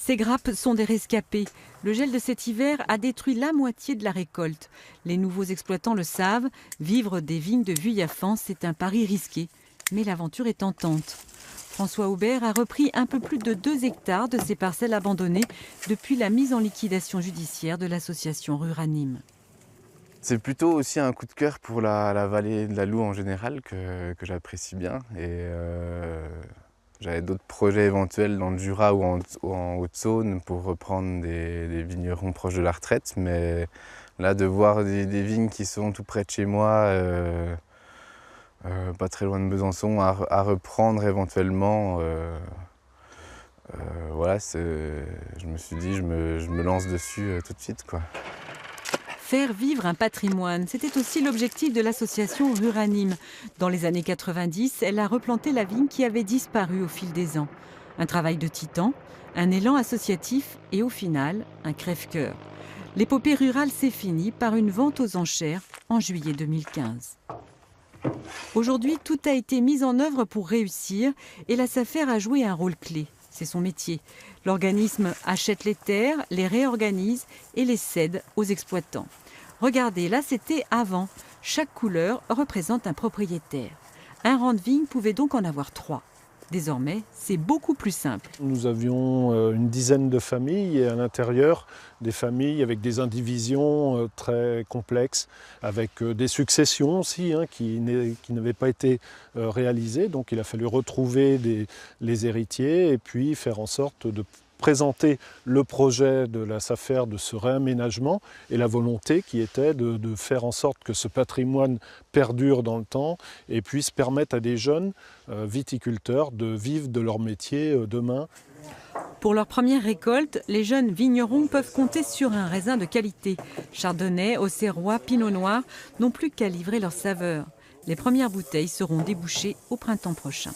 Ces grappes sont des rescapés. Le gel de cet hiver a détruit la moitié de la récolte. Les nouveaux exploitants le savent, vivre des vignes de Vuillafans, c'est un pari risqué. Mais l'aventure est tentante. François Aubert a repris un peu plus de 2 hectares de ces parcelles abandonnées depuis la mise en liquidation judiciaire de l'association Ruranime. C'est plutôt aussi un coup de cœur pour la vallée de la Loue en général que j'apprécie bien. J'avais d'autres projets éventuels dans le Jura ou en Haute-Saône pour reprendre des vignerons proches de la retraite. Mais là, de voir des vignes qui sont tout près de chez moi, pas très loin de Besançon, à reprendre éventuellement, voilà, je me suis dit, je me lance dessus tout de suite, quoi. Faire vivre un patrimoine, c'était aussi l'objectif de l'association Ruranime. Dans les années 90, elle a replanté la vigne qui avait disparu au fil des ans. Un travail de titan, un élan associatif et au final, un crève-cœur. L'épopée rurale s'est finie par une vente aux enchères en juillet 2015. Aujourd'hui, tout a été mis en œuvre pour réussir et la SAFER a joué un rôle clé. C'est son métier. L'organisme achète les terres, les réorganise et les cède aux exploitants. Regardez, là c'était avant. Chaque couleur représente un propriétaire. Un rang de vigne pouvait donc en avoir 3. Désormais, c'est beaucoup plus simple. Nous avions une dizaine de familles et à l'intérieur des familles avec des indivisions très complexes, avec des successions aussi qui n'avaient pas été réalisées. Donc il a fallu retrouver les héritiers et puis faire en sorte de présenter le projet de la SAFER de ce réaménagement et la volonté qui était de faire en sorte que ce patrimoine perdure dans le temps et puisse permettre à des jeunes viticulteurs de vivre de leur métier demain. Pour leur première récolte, les jeunes vignerons peuvent compter sur un raisin de qualité. Chardonnay, Auxerrois, Pinot Noir n'ont plus qu'à livrer leur saveur. Les premières bouteilles seront débouchées au printemps prochain.